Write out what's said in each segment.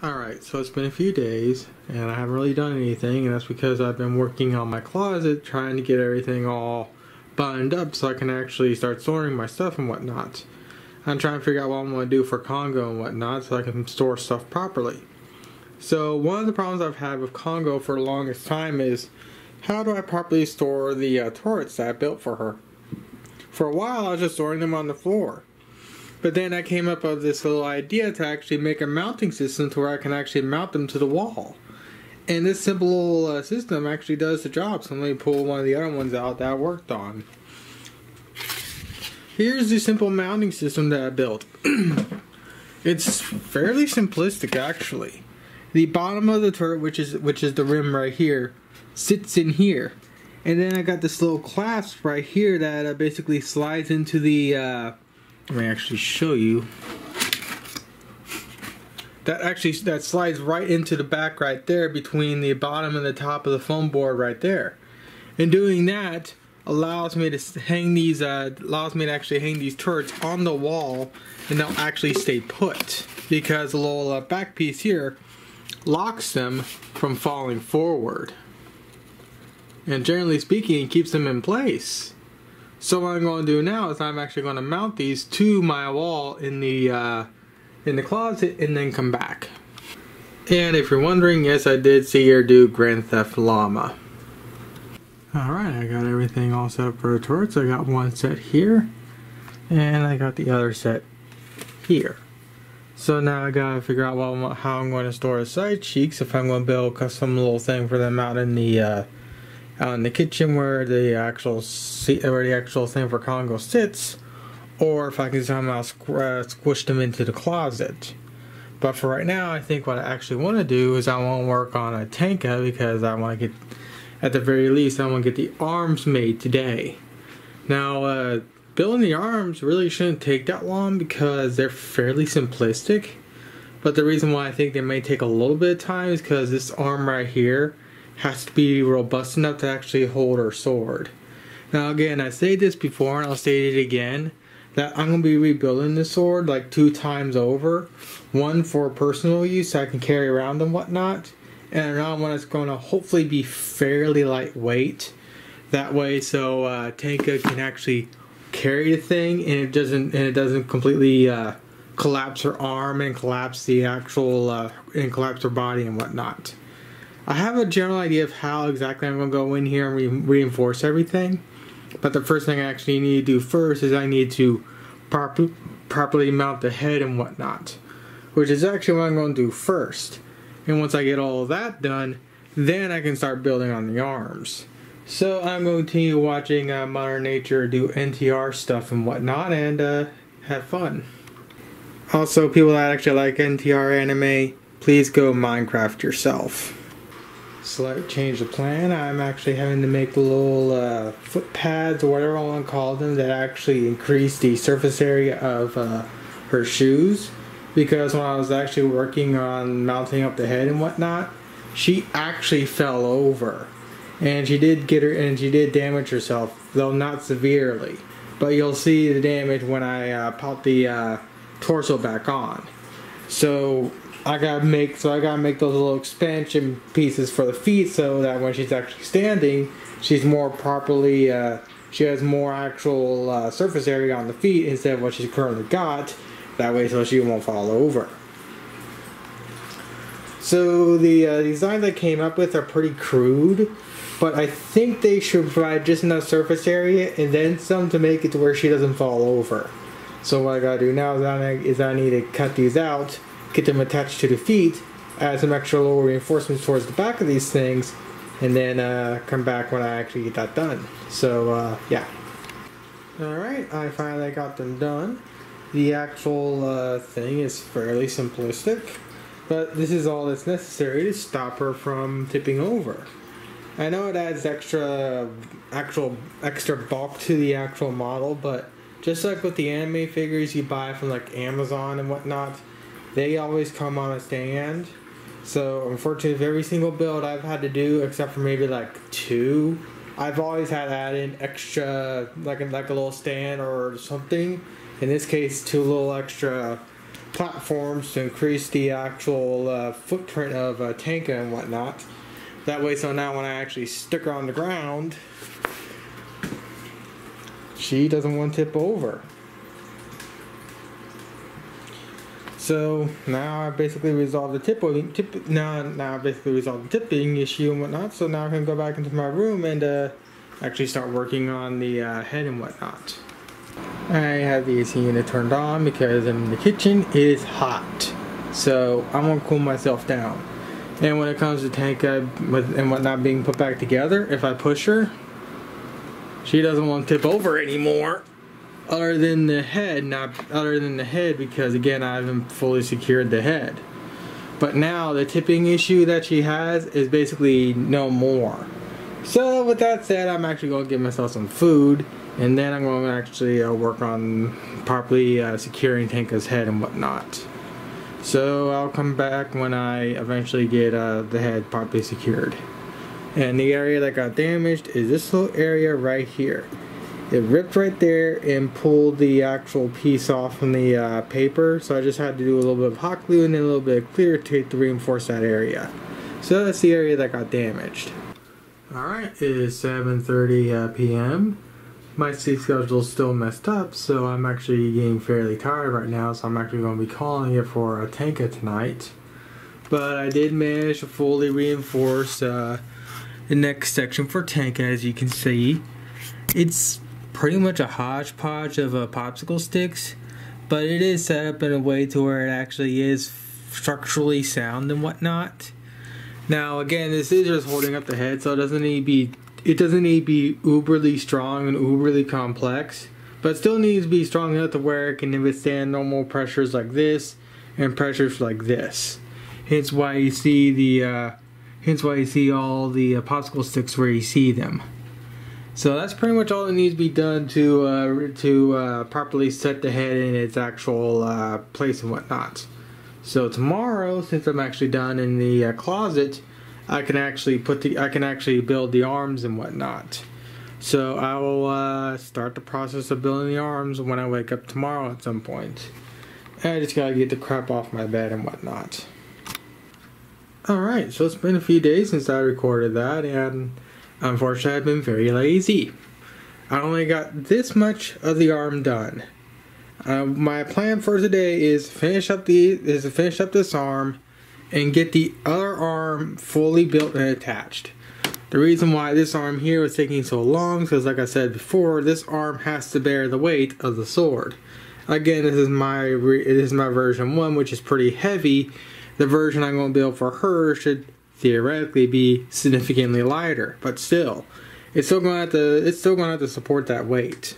Alright, so it's been a few days and I haven't really done anything, and that's because I've been working on my closet trying to get everything all buttoned up so I can actually start storing my stuff and whatnot. I'm trying to figure out what I'm going to do for Congo and whatnot so I can store stuff properly. So one of the problems I've had with Congo for the longest time is how do I properly store the turrets that I built for her? For a while I was just storing them on the floor. But then I came up with this little idea to actually make a mounting system to where I can actually mount them to the wall. And this simple little system actually does the job. So let me pull one of the other ones out that I worked on. Here's the simple mounting system that I built. It's fairly simplistic actually. The bottom of the turret, which is the rim right here, sits in here. And then I got this little clasp right here that basically slides into the let me actually show you. That slides right into the back right there between the bottom and the top of the foam board right there. And doing that allows me to hang these actually hang these turrets on the wall, and they'll actually stay put because the little back piece here locks them from falling forward. And generally speaking, it keeps them in place. So what I'm going to do now is I'm actually going to mount these to my wall in the closet and then come back. And if you're wondering, yes, I did see her do Grand Theft Llama. Alright, I got everything all set up for the turrets. I got one set here, and I got the other set here. So now I gotta figure out how I'm going to store the side cheeks, if I'm going to build a custom little thing for them out in the kitchen where the actual thing for Congo sits, or if I can somehow squish them into the closet. But for right now, I think what I actually want to do is I want to work on a Tenka, because I want to get, at the very least, I want to get the arms made today. Now, building the arms really shouldn't take that long because they're fairly simplistic. But the reason why I think they may take a little bit of time is because this arm right here has to be robust enough to actually hold her sword. Now again, I said this before and I'll state it again, that I'm going to be rebuilding this sword like 2 times over. One for personal use so I can carry around and whatnot, and another one that's going to hopefully be fairly lightweight. That way so Tenka can actually carry the thing and it doesn't completely collapse her arm and collapse the actual and collapse her body and whatnot. I have a general idea of how exactly I'm going to go in here and reinforce everything. But the first thing I actually need to do first is I need to properly mount the head and whatnot. Which is actually what I'm going to do first. And once I get all of that done, then I can start building on the arms. So I'm going to continue watching Mother Nature do NTR stuff and whatnot, and have fun. Also, people that actually like NTR anime, please go Minecraft yourself. Slight change of plan. I'm actually having to make little foot pads or whatever I want to call them that actually increase the surface area of her shoes, because when I was actually working on mounting up the head and whatnot, she actually fell over and she did damage herself, though not severely, but you'll see the damage when I pop the torso back on. So I gotta make those little expansion pieces for the feet so that when she's actually standing, she's more properly, she has more actual surface area on the feet instead of what she's currently got. That way so she won't fall over. So the designs I came up with are pretty crude, but I think they should provide just enough surface area and then some to make it to where she doesn't fall over. So what I gotta do now is I need to cut these out, get them attached to the feet, add some extra little reinforcements towards the back of these things, and then come back when I actually get that done. So yeah. Alright, I finally got them done. The actual thing is fairly simplistic, but this is all that's necessary to stop her from tipping over. I know it adds extra bulk to the actual model, but just like with the anime figures you buy from like Amazon and whatnot, they always come on a stand. So unfortunately, with every single build I've had to do, except for maybe like 2, I've always had to add in extra, like a little stand or something. In this case, 2 little extra platforms to increase the actual footprint of Tenka and whatnot. That way, so now when I actually stick her on the ground, she doesn't want to tip over. So now I basically resolved the tipping issue and whatnot. So now I can go back into my room and actually start working on the head and whatnot. I have the AC unit turned on because in the kitchen it is hot. So I'm gonna cool myself down. And when it comes to Tenka and whatnot being put back together, if I push her, she doesn't want to tip over anymore. Other than the head, because again I haven't fully secured the head. But now the tipping issue that she has is basically no more. So with that said, I'm actually going to give myself some food, and then I'm going to actually work on properly securing Tenka's head and whatnot. So I'll come back when I eventually get the head properly secured. And the area that got damaged is this little area right here. It ripped right there and pulled the actual piece off from the paper, so I just had to do a little bit of hot glue and then a little bit of clear tape to reinforce that area. So that's the area that got damaged. Alright, it is 7:30 p.m. My sleep schedule is still messed up, so I'm actually getting fairly tired right now, so I'm actually going to be calling it for a Tenka tonight. But I did manage to fully reinforce the next section for Tenka, as you can see. It's pretty much a hodgepodge of popsicle sticks, but it is set up in a way to where it actually is structurally sound and whatnot. Now again, this is just holding up the head, so it doesn't need to be uberly strong and uberly complex, but it still needs to be strong enough to where it can withstand normal pressures like this and pressures like this. Hence why you see all the popsicle sticks where you see them. So that's pretty much all that needs to be done to properly set the head in its actual place and whatnot. So tomorrow, since I'm actually done in the closet, I can actually build the arms and whatnot. So I will start the process of building the arms when I wake up tomorrow at some point. And I just gotta get the crap off my bed and whatnot. Alright, so it's been a few days since I recorded that, and unfortunately I've been very lazy. I only got this much of the arm done. My plan for today is to finish up this arm and get the other arm fully built and attached. The reason why this arm here was taking so long is because, like I said before, this arm has to bear the weight of the sword. Again, this is my version 1, which is pretty heavy. The version I'm going to build for her should theoretically be significantly lighter, but still, it's still going to have to support that weight.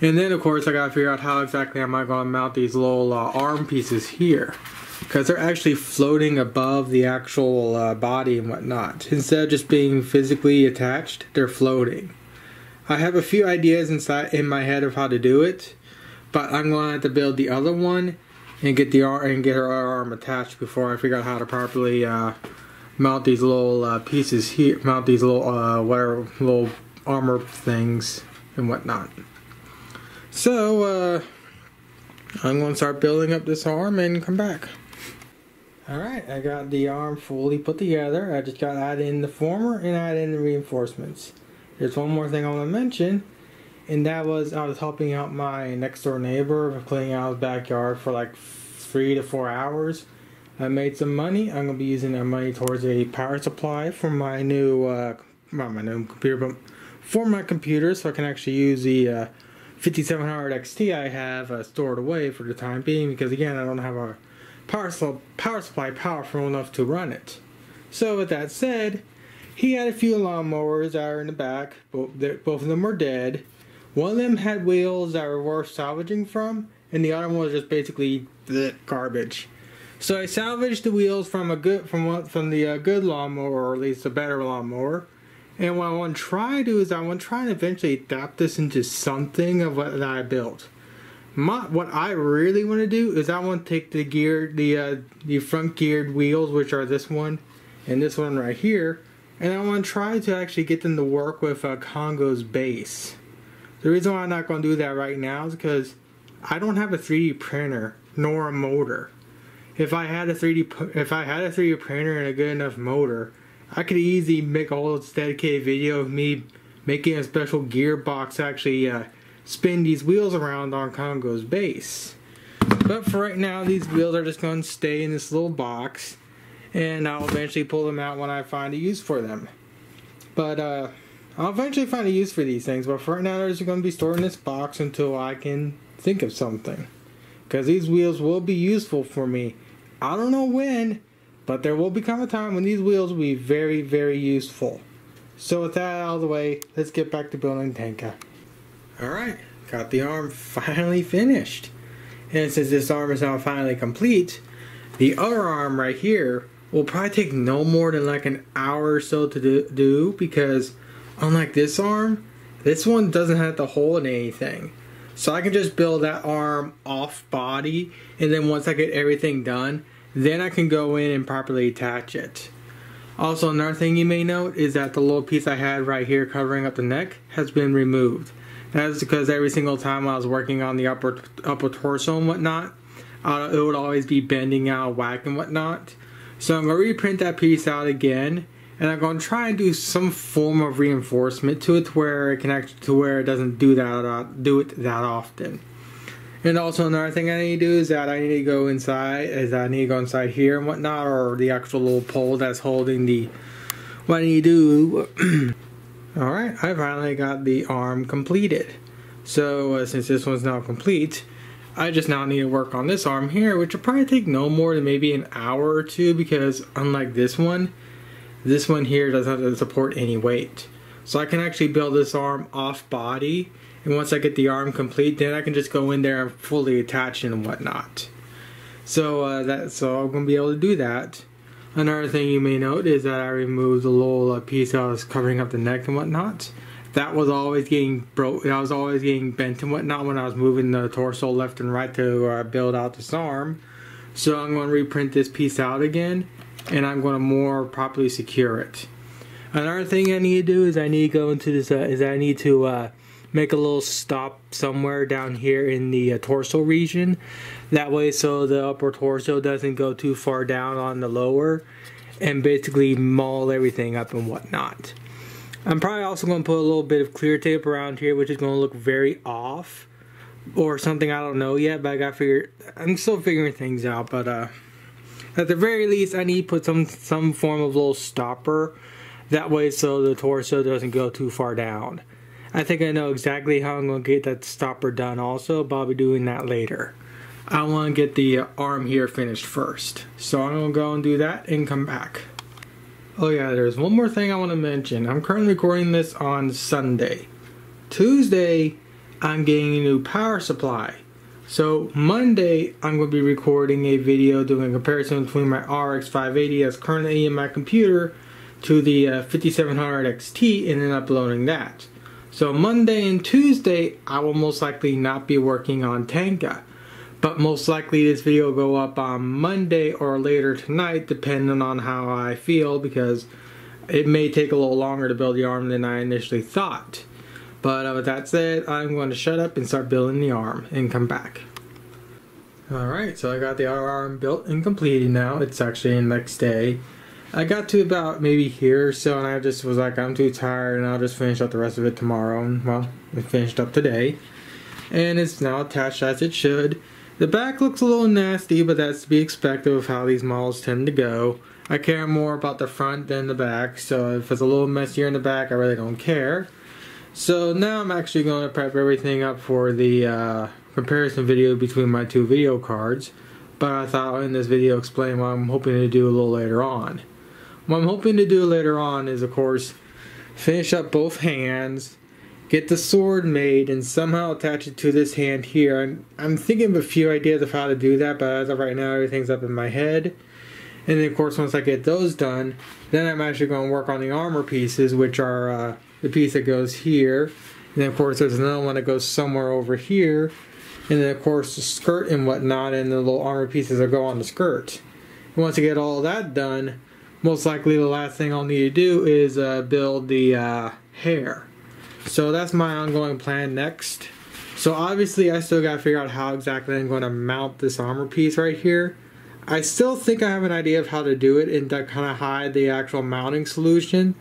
And then, of course, I got to figure out how exactly am I going to mount these little arm pieces here, because they're actually floating above the actual body and whatnot. Instead of just being physically attached, they're floating. I have a few ideas in my head of how to do it, but I'm going to have to build the other one and get her arm attached before I figure out how to properly mount these little pieces here, mount these little little armor things and whatnot. So I'm going to start building up this arm and come back. Alright, I got the arm fully put together. I just got to add in the former and add in the reinforcements. There's one more thing I want to mention, and that was I was helping out my next door neighbor cleaning out his backyard for like 3 to 4 hours. I made some money. I'm going to be using that money towards a power supply for my new, not my new computer, but for my computer, so I can actually use the 5700 XT I have stored away for the time being, because again, I don't have a power supply powerful enough to run it. So with that said, he had a few lawnmowers that are in the back. Both of them were dead. One of them had wheels that were worth salvaging from, and the other one was just basically garbage. So I salvaged the wheels from the good lawnmower, or at least a better lawnmower. And what I want to try to do is I want to try and eventually adapt this into something of what I built. What I really want to do is I want to take the front geared wheels, which are this one and this one right here, and I want to try to actually get them to work with Congo's base. The reason why I'm not going to do that right now is because I don't have a 3D printer nor a motor. If I had a 3D printer and a good enough motor, I could easily make a whole dedicated video of me making a special gearbox to actually spin these wheels around on Congo's base. But for right now, these wheels are just going to stay in this little box, and I'll eventually pull them out when I find a use for them. But I'll eventually find a use for these things, but for right now they're just going to be stored in this box until I can think of something. Because these wheels will be useful for me. I don't know when, but there will become a time when these wheels will be very, very useful. So with that out of the way, let's get back to building Tenka. Alright, got the arm finally finished. And since this arm is now finally complete, the other arm right here will probably take no more than like an hour or so to do because unlike this arm, this one doesn't have to hold anything. So I can just build that arm off body, and then once I get everything done, then I can go in and properly attach it. Also, another thing you may note is that the little piece I had right here covering up the neck has been removed. That's because every single time I was working on the upper torso and whatnot, it would always be bending out of whack and whatnot. So I'm going to reprint that piece out again, and I'm going to try and do some form of reinforcement to it where it can it doesn't do it that often. And also another thing I need to do is that I need to go inside here and whatnot, or the actual little pole that's holding the what I need to do. Alright, I finally got the arm completed. So since this one's now complete, I just now need to work on this arm here, which will probably take no more than maybe an hour or two, because unlike this one here doesn't have to support any weight. So I can actually build this arm off body, and once I get the arm complete, then I can just go in there and fully attach it and whatnot. So I'm going to be able to do that. Another thing you may note is that I removed the little piece that was covering up the neck and whatnot. That was always getting bent and whatnot when I was moving the torso left and right to build out this arm. So I'm going to reprint this piece out again, and I'm going to more properly secure it. Another thing I need to do is I need to go into this. I need to make a little stop somewhere down here in the torso region. That way, so the upper torso doesn't go too far down on the lower, and basically maul everything up and whatnot. I'm probably also going to put a little bit of clear tape around here, which is going to look very off, or something, I don't know yet. But I'm still figuring things out. But at the very least, I need to put some form of little stopper. That way, so the torso doesn't go too far down. I think I know exactly how I'm going to get that stopper done also, but I'll be doing that later. I want to get the arm here finished first. So I'm going to go and do that and come back. Oh yeah, there's one more thing I want to mention. I'm currently recording this on Sunday. Tuesday, I'm getting a new power supply. So Monday, I'm going to be recording a video doing a comparison between my RX 580 that's currently in my computer to the 5700 XT, and then uploading that. So Monday and Tuesday, I will most likely not be working on Tenka. But most likely this video will go up on Monday or later tonight, depending on how I feel, because it may take a little longer to build the arm than I initially thought. But with that said, I'm going to shut up and start building the arm and come back. Alright, so I got the arm built and completed now. It's actually the next day. I got to about maybe here or so, and I just was like, I'm too tired, and I'll just finish up the rest of it tomorrow. And well, it finished up today. And it's now attached as it should. The back looks a little nasty, but that's to be expected of how these models tend to go. I care more about the front than the back, so if it's a little messier in the back, I really don't care. So now I'm actually going to prep everything up for the comparison video between my two video cards. But I thought in this video explain what I'm hoping to do a little later on. What I'm hoping to do later on is, of course, finish up both hands, get the sword made, and somehow attach it to this hand here. I'm thinking of a few ideas of how to do that, but as of right now, everything's up in my head. And then, of course, once I get those done, then I'm actually going to work on the armor pieces, which are the piece that goes here. And then, of course, there's another one that goes somewhere over here. And then, of course, the skirt and whatnot, and the little armor pieces that go on the skirt. And once I get all that done, most likely the last thing I'll need to do is build the hair. So that's my ongoing plan next. So obviously I still gotta figure out how exactly I'm going to mount this armor piece right here. I still think I have an idea of how to do it and to kind of hide the actual mounting solution.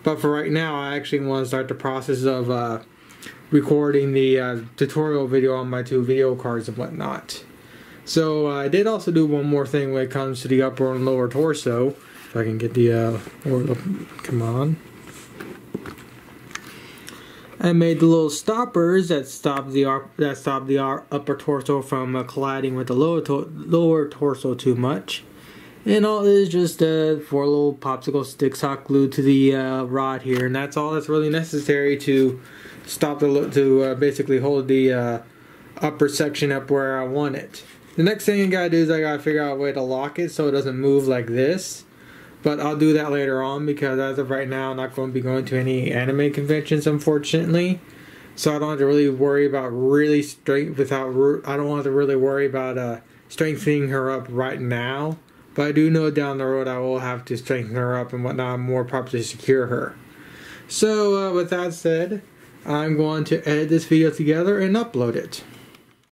But for right now, I actually want to start the process of recording the tutorial video on my 2 video cards and whatnot. So I did also do one more thing when it comes to the upper and lower torso. If I can get the come on. I made the little stoppers that stop the upper torso from colliding with the lower torso too much. And all it is just 4 little popsicle sticks hot glued to the rod here, and that's all that's really necessary to stop basically hold the upper section up where I want it. The next thing I gotta do is I gotta figure out a way to lock it so it doesn't move like this. But I'll do that later on because as of right now I'm not going to be going to any anime conventions, unfortunately. So I don't have to really worry about strengthening her up right now. But I do know down the road I will have to strengthen her up and whatnot more properly secure her. So with that said, I'm going to edit this video together and upload it.